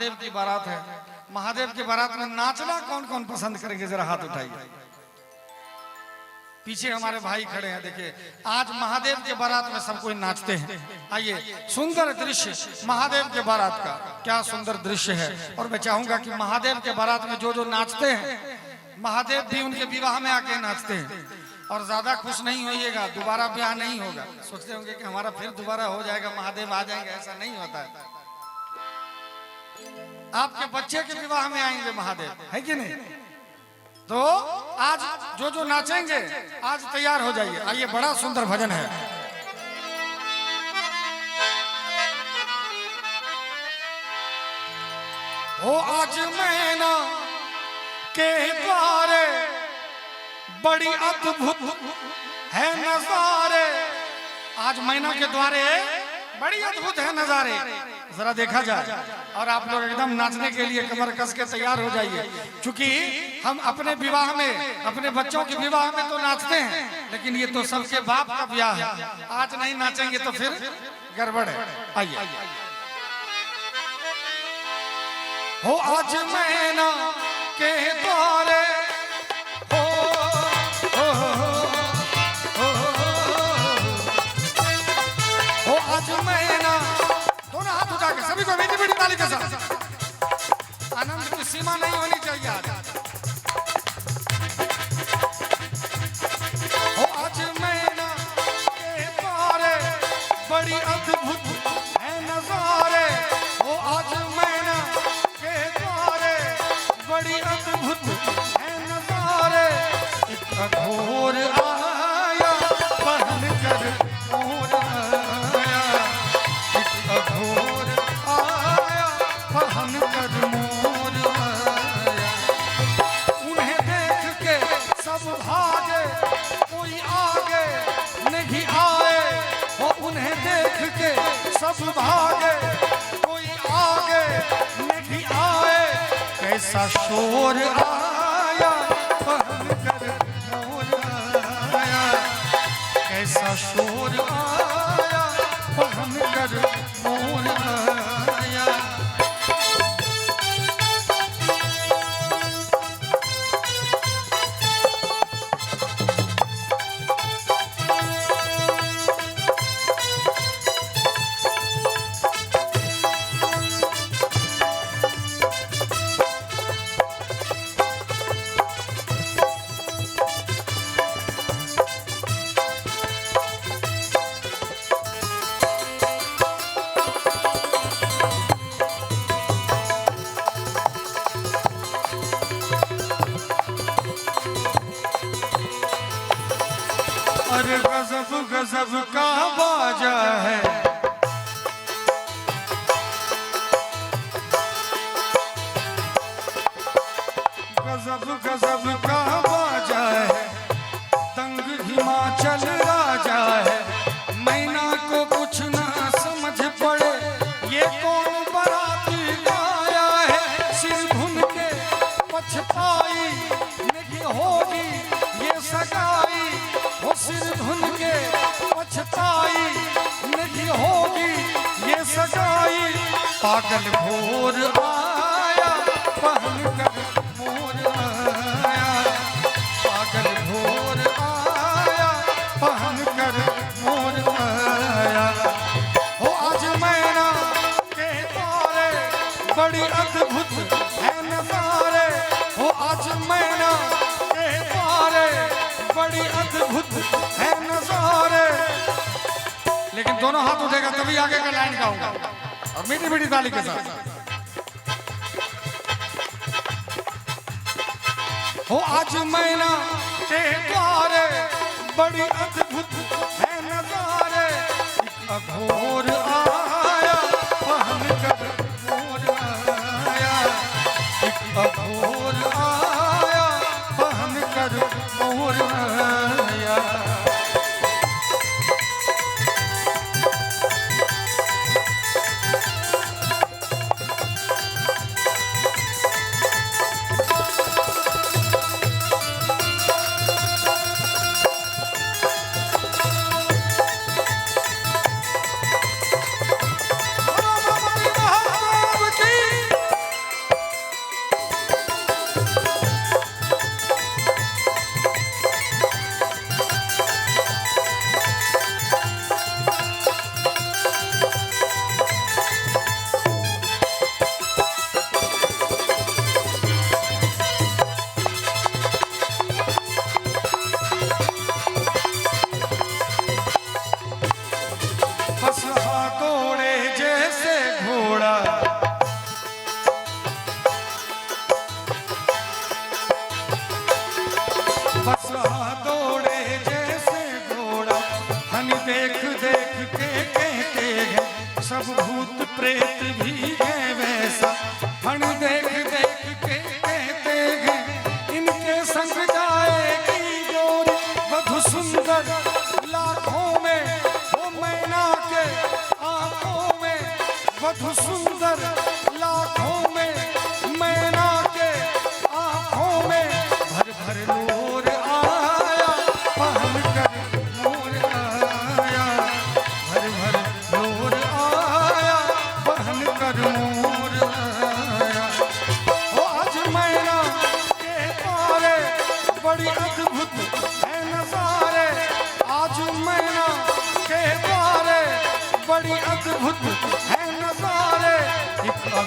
महादेव की बारात है। महादेव की बारात में नाचना कौन कौन पसंद करेंगे, जरा हाथ उठाइए। पीछे हमारे भाई खड़े हैं, देखिए आज महादेव के बारात में सब कोई नाचते हैं। आइए, सुंदर दृश्य महादेव के बारात का, क्या सुंदर दृश्य है। और मैं चाहूंगा कि महादेव के बारात में जो जो नाचते हैं, महादेव भी उनके विवाह में आके नाचते हैं। और ज्यादा खुश नहीं होइएगा, दोबारा ब्याह नहीं होगा। सोचते होंगे कि हमारा फिर दोबारा हो जाएगा, महादेव आ जाएंगे, ऐसा नहीं होता है। आपके बच्चे के विवाह में आएंगे महादेव, है कि नहीं? तो आज जो जो नाचेंगे, आज तैयार हो जाइए। आइए, बड़ा सुंदर भजन है। ओ आज मैना के द्वारे बड़ी अद्भुत है नजारे। आज मैना के द्वारे बड़ी अद्भुत है नजारे, जरा देखा जाए। और आप लोग एकदम नाचने के लिए कमर कस के तैयार हो जाइए, क्योंकि हम अपने विवाह में, अपने बच्चों के विवाह में तो नाचते हैं, लेकिन ये तो सबके बाप का ब्याह है। आज नहीं नाचेंगे तो फिर गड़बड़ है। आइए, हो आज मैना के द्वारे, आज मैना, दोनों हाथ उठा के सभी को मीठी मीठी ताली के साथ। आनंद की सीमा नहीं होनी चाहिए आज। ओ आज मैना के द्वारे बड़ी अद्भुत है नजारे। ओ आज मैना के द्वारे बड़ी अद्भुत है नजारे। एक अघोर आया पहन कर मोर आया, अघोर आया पहन कर मोर आया। उन्हें देख के सब भागे, कोई आगे नहीं आए। वो उन्हें देख के सब भागे, कोई आगे नहीं आए। कैसा शोर आया पहन कर मोर आया, कैसा शोर आया पहन कर मोर आया। अरे गजब गजब का बाजा है, गजब गजब का बाजा है। दंग हिमाचल राजा है। मैना को कुछ ना समझ पड़े, ये कौन बराती आया है। सिर भुन के पछताई नहीं होगी ये सगाई। वो सिर धुन के पछताई नहीं होगी ये सगाई। पागल भोर आया पहन कर मोर आया, पागल भोर आया पहन कर मोर आया। हो आज मैना के द्वारे बड़ी अद्भुत है नजारे। हो आज मैना के द्वारे बड़ी अद्भुत है नजारे। लेकिन दोनों हाथ उठेगा तभी आगे का लाइन गाऊंगा, और मीठी मीठी ताली के साथ। हो आज मैना के द्वारे बड़ी अद्भुत है नजारे। अघोर आया पहन कर मोर आया, अघोर आया पहन कर मोर आया।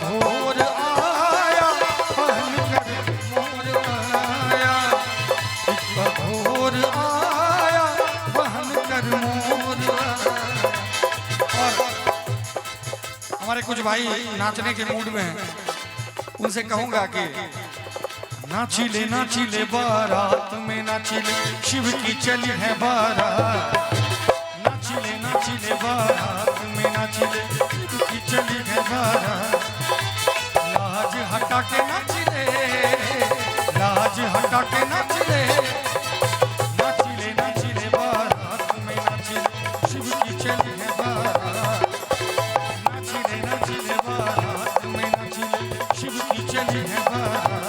भोर आया पहन कर मोर आया, टिक्का भोर आया पहन कर मोर आया। और हमारे कुछ भाई नाचने के मूड में हैं, उनसे कहूंगा कि नाचिले बारात में नाचिले, शिव की चली है बारात। नाचिले बारात में नाचिले, शिव की चली है बारात। लाज हटा के नाचिले, लाज हटा के नाचिले, नाचिले बारात में नाचिले, शिव की चली है बारात। नाचिले बारात में नाचिले, शिव की चली है बारात।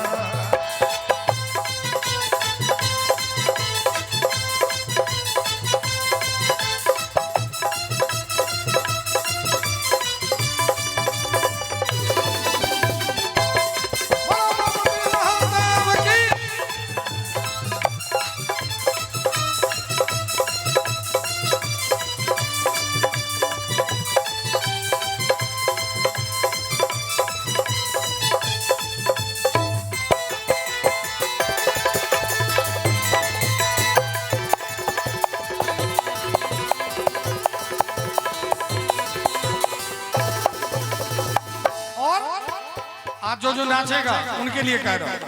जो नाचेगा उनके लिए कह रहा हूं,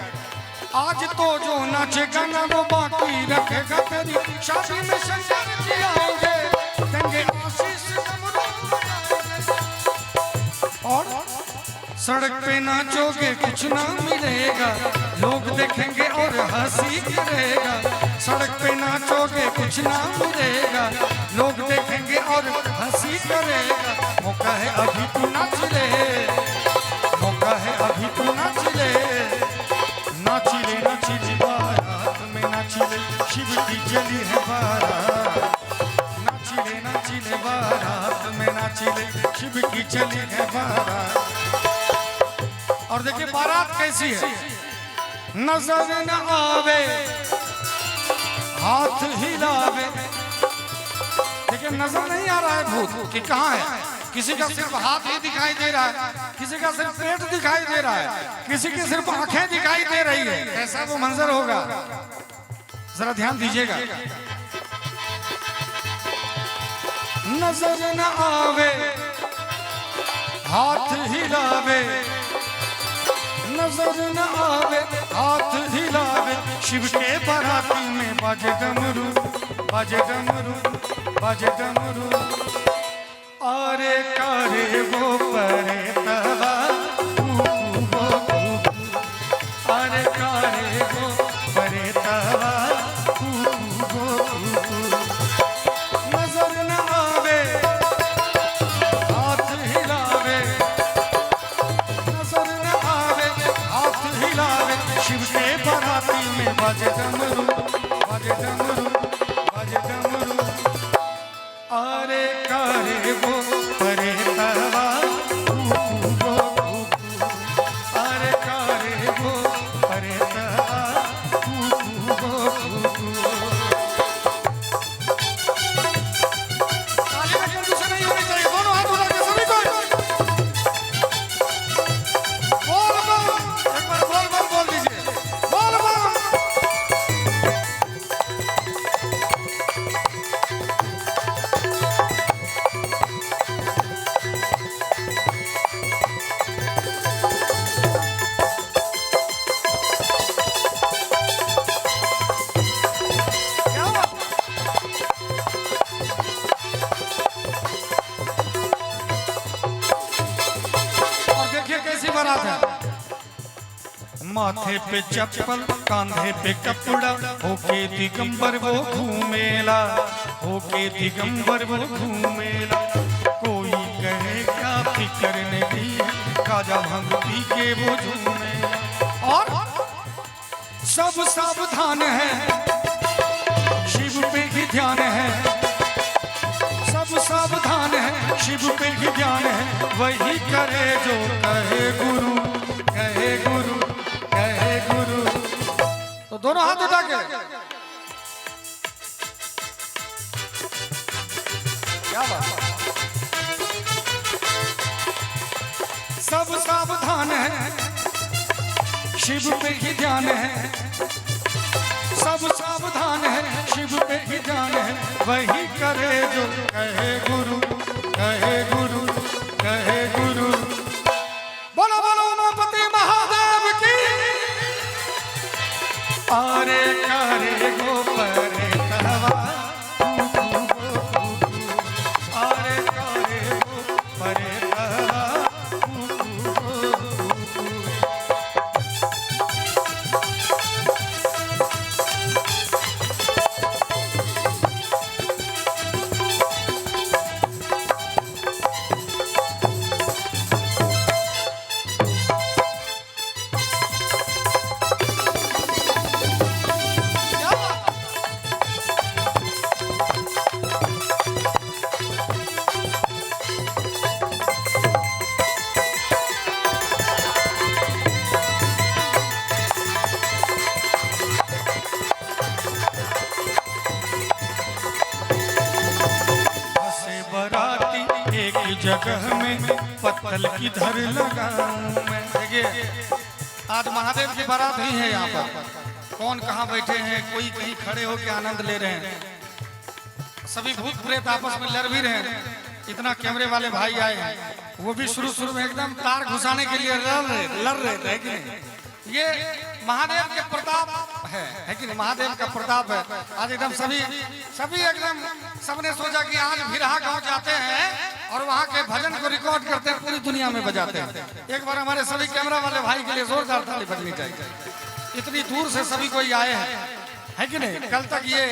आज तो जो नाचेगा ना वो बाकी रखेगा तेरी शादी में शंकर जी आएंगे, देंगे आशीष और सड़क पे नाचोगे कुछ ना मिलेगा, लोग देखेंगे और हंसी करेगा। सड़क पे नाचोगे कुछ ना मिलेगा, लोग देखेंगे और हंसी करेगा। मौका है अभी तू नाच ले, मौका है अभी तू नाचिले। नाचिले बारात में नाचिले, शिव की चली है बारात। नाचिले बारात में नाचिले, शिव की चली है बारात। और देखिए बारात कैसी है, नजर न आवे हाथ हिलावे। देखिए नजर नहीं आ रहा है भूत कि कहाँ है, किसी का सिर्फ हाथ ही दिखाई दे रहा है, किसी का सिर्फ पेट दिखाई दे रहा है, किसी की सिर्फ आंखें दिखाई दे रही है। ऐसा वो मंजर होगा, जरा ध्यान दीजिएगा। नजर न आवे हाथ हिलावे, नजर न आवे हाथ हिलावे। शिव के बाराती में बाजे डमरू, बाजे डमरू, बाजे डमरू। अरे करे वो परे तवा, अरे करे वो परे तवा। नजर न आवे हाथ हिलावे, नजर न आवे हाथ हिलावे। शिव के बाराती में बाजे डमरू, बाजे डमरू, बाजे डमरू। अरे करे वो परे तवा, अरे करे वो परे तवा। ताली में कंजूसी नहीं होनी चाहिए, दोनों हाथ उठा के सभी को बोल बम, एक बार बोल बम बोल दीजिए, बोल बम। माथे पे चप्पल कांधे पे कपड़ा, होके दिगंबर वो घूमेला, होके दिगंबर वो घूमेला। कोई कहे क्या फिक्र नहीं, गाजा भांग पी के वो झूमेला। और सब सावधान है, शिव पे ही ध्यान है। सब सावधान है, शिव पे ही ध्यान है। वही करे जो कहे गुरु, कहे गुरु, कहे गुरु। तो दोनों हाथ उठा के क्या बात। सब सावधान शिव पे ही ध्यान है, सब सावधान है, शिव पे ही ध्यान है, वही करे जो कहे गुरु, कहे गुरु, कहे गुरु। बोलो बोलो उमापति महादेव की। अरे करे गो परे तवा, अरे करे गो परे तवा। जगह में पत्तल की धर लगाऊं मैं। देखिए आज महादेव की बारात ही है यहाँ पर। कौन कहाँ बैठे हैं, कोई कहीं खड़े होकर आनंद ले रहे हैं, सभी भूत प्रेत आपस में लड़ भी रहे हैं। इतना कैमरे वाले भाई आए हैं, वो भी शुरू में एकदम तार घुसाने के लिए लड़ रहे थे कि नहीं। ये महादेव के प्रताप है कि नहीं, महादेव का प्रताप है। आज एकदम सभी एकदम सबने सोचा कि आज भिरहा गांव जाते हैं और वहाँ के भजन को रिकॉर्ड करते हैं, पूरी दुनिया में बजाते हैं। एक बार हमारे सभी कैमरा वाले भाई के लिए जोरदार ताली बजनी चाहिए। इतनी दूर से सभी कोई आए हैं, है कि नहीं। कल तक ये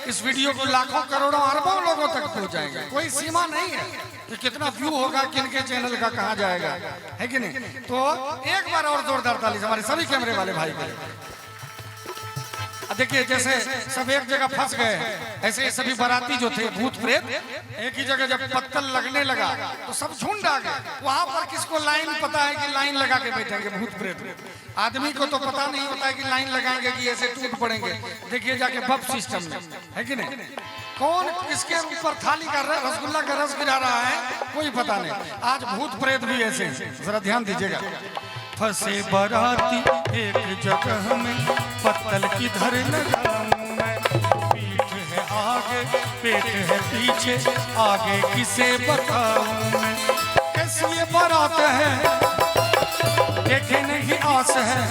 इस वीडियो को लाखों करोड़ों अरबों लोगों तक पहुंच जाएगा, कोई सीमा नहीं है कि कितना व्यू होगा, किनके चैनल का कहाँ जाएगा, है कि नहीं। तो एक बार और जोरदार ताली हमारे सभी कैमरे वाले भाई के लिए। देखिए जैसे सब एक जगह फंस गए, ऐसे सभी बाराती जो थे भूत प्रेत एक ही जगह जब पत्तल लगने लगा तो सब झुंड आ गए। वहां पर किसको लाइन पता है कि लाइन लगा के बैठेंगे भूत प्रेत, आदमी को तो पता नहीं होता है कि लाइन लगाएंगे कि ऐसे टूट पड़ेंगे। देखिए जाके बफ सिस्टम में, है कि नहीं। कौन किसके ऊपर थाली का रसगुल्ला का रस गिरा रहा है कोई पता नहीं। आज भूत प्रेत भी ऐसे, जरा ध्यान दीजिएगा। फंसे बाराती एक जगह में पत्तल की धर लगाऊं मैं। पीठ है आगे पेट है पीछे, आगे किसे बताऊं मैं। कैसी ये बारात है देखे नहीं आस है,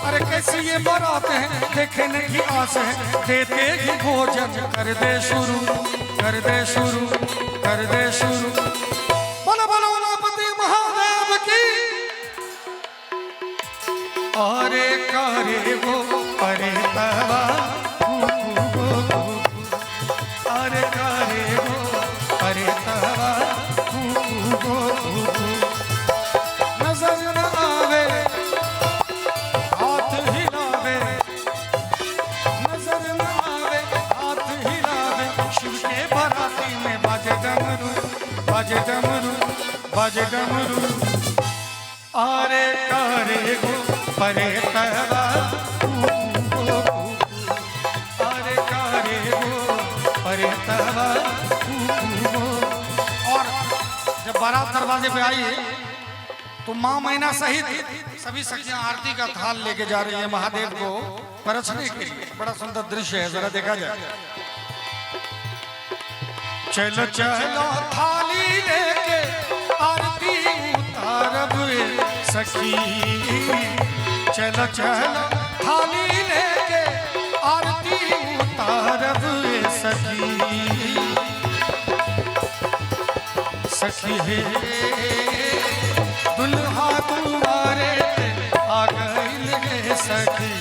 अरे कैसी ये बारात है देखे नहीं आस है। देते ही भोजन कर दे शुरू, कर दे शुरू, कर दे शुरू। बोलो बोलो उमापति महादेव की। अरे करे वो परे तवा, अरे करे वो परे तवा। नजर न आवे हाथ हिलावे, नजर न आवे हाथ हिलावे। शिव के बाराती में बाजे डमरू, बाजे डमरू, बाजे डमरू। अरे करे वो परे तवा, अरे करे वो परे तवा। और जब बारात दरवाजे पे आई तो माँ मैना सहित सभी सखियां आरती का थाल लेके जा रही है महादेव को परसने के लिए। बड़ा सुंदर दृश्य है, जरा देखा जाए। चलो चलो थाली लेके आरती उतारब सखी, चलो चलो थाली लेके आरती उतारब सखी। सखी है दुल्हा तुम्हारे आ गइल रे सखी,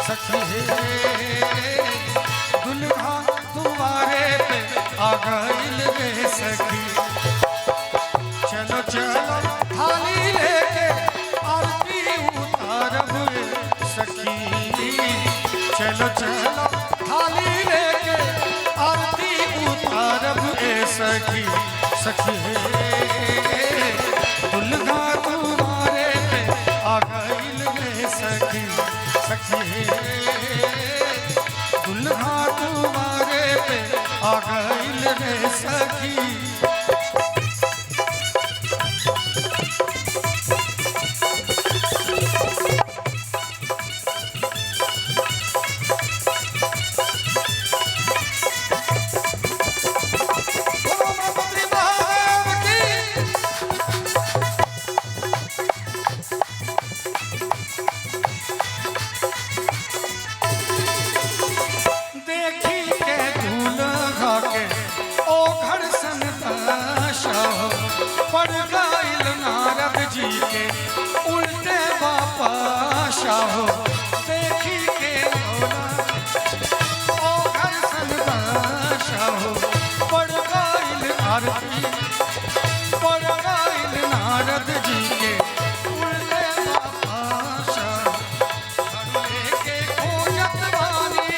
सखी है दुल्हा तुम्हारे पे आ गइल रे सखी। चलो चलो थाली लेके आरती उतारब सखी, चलो चलो थाली लेके आरती उतारब सखी। सखी दुल्हा तुम्हारे पे आ गइल रे सखी, सखी दुल्हा तुम्हारे पे आ गइल रे सखी। हो देखी के होला ओ घर संदाशा हो पड़ गइल आरती पड़ गइल नारद जी के उड़ले बापाशा लेके खोजत बानी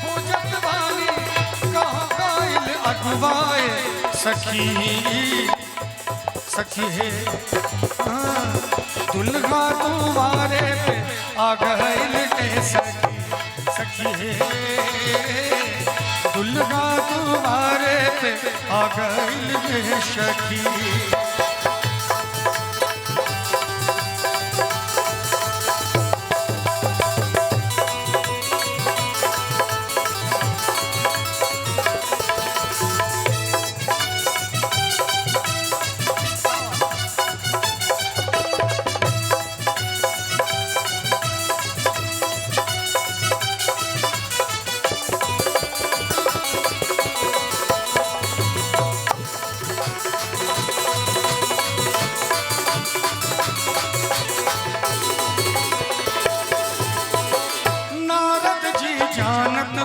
खोजत बानी कहाँ गइल अगवाए सखी सखी है दुल्हा तुम्हारे पे आ गइल के सखी सखी है दुल्हा तुम्हारे पे आ गइल के सखी।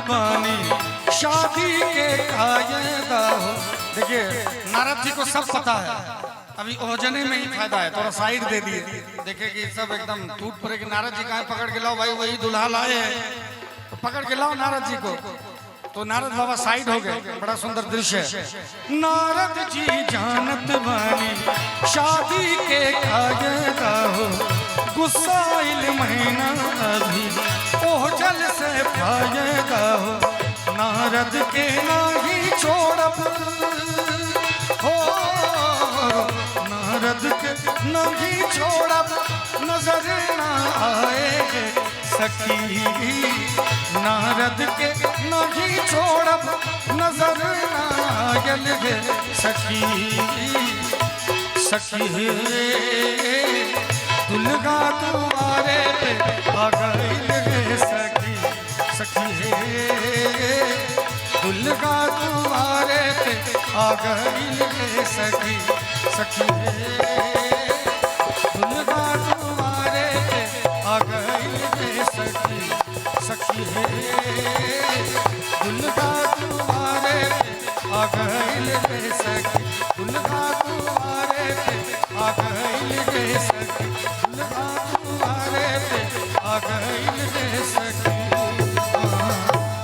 बानी शादी के कायदा हो। देखिए नारद जी को सब पता है, अभी ओजने में ही फायदा है, थोड़ा साइड दे दिए। देखे कि सब एकदम टूट पड़े कि नारद जी कहाँ पकड़ के लाओ भाई, वही दुल्हा लाए हैं तो पकड़ के लाओ नारद जी को। तो नारद बाबा साइड हो गए, बड़ा सुंदर दृश्य है। नारद जी जानत बानी शादी के कायदा हो, गुस्साइल महीना अभी ओझल से फायदा हो। नारद के नाही छोड़ब हो, नारद के नहीं छोड़ब, नजर ना आएगे सखी। नारद के नहीं छोड़ब, नजर ना आएगे सखी सखी। दुल्हा तुम्हारे पे आ गइल रे सखी सखी। दुल्हा तुम्हारे पे आ गइल रे सखी सखी। दुल्हा तुम्हारे पे आ गइल रे सखी सखी। दुल्हा तुम्हारे पे आ गइल रे सखी। दुल्हा